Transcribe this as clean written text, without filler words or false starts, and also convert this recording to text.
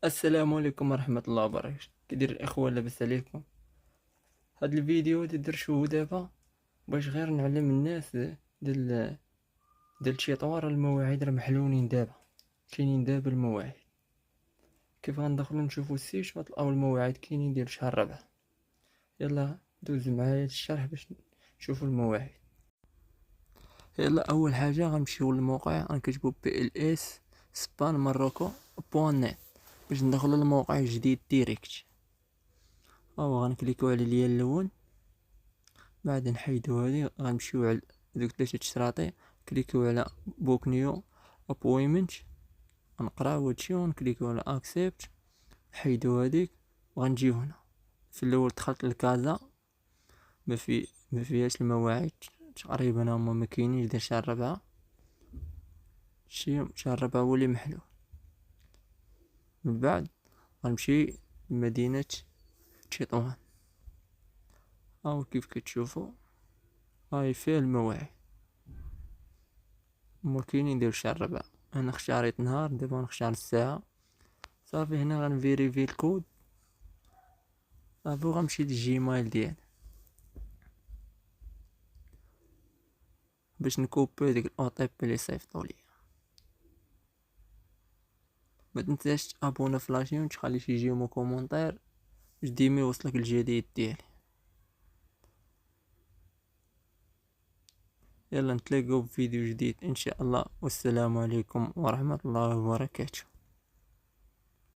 السلام عليكم ورحمة الله وبركاته. كيدير الإخوة؟ لاباس عليكم؟ هاد الفيديو اللي درتو دابا باش غير نعلم الناس ديال شي طوار المواعيد راه محلولين دابا. كاينين دابا المواعيد، كيف غندخلو نشوفو السيت وغتلقاو المواعيد كاينين ديال شهر رابع. يلا دوزو معايا الشرح باش نشوفو المواعيد. يلا اول حاجه غنمشيو للموقع، غنكتبو PLS سبان ماروكو بوان نت باش ندخلو للموقع الجديد ديريكت. او غنكليكو على اليا الاول، بعد نحيدو هادي غنمشيو على دوك 3 شراطي، كليكيو على بوك نيو ابوينمنت، غنقراو هادشي ونكليكيو على اكسبت، نحيدو هاديك وغنجيو هنا. في الاول دخلت لكازا، ما فيهاش المواعيد تقريبا، هما ما كاينينش ديال شهر رابعة. شهر رابعة هو اللي محلول. من بعد غنمشي لمدينة تطوان، او كيف كتشوفو هاي فيها المواعيد، هما كاينين ديال شهر رابعة. انا اختاريت نهار، دابا غنختار الساعة. صافي هنا غنفيريفي الكود صافي، وغنمشي للجيميل ديالي باش نكوبي ديك الاو تي بي اللي صيفطو ليا. ما تنساش تابونا في لاشين وتخلي شي جيم كومونتير باش ديما يوصلك الجديد ديالي. يلا نتلاقاو في فيديو جديد ان شاء الله، والسلام عليكم ورحمة الله وبركاته.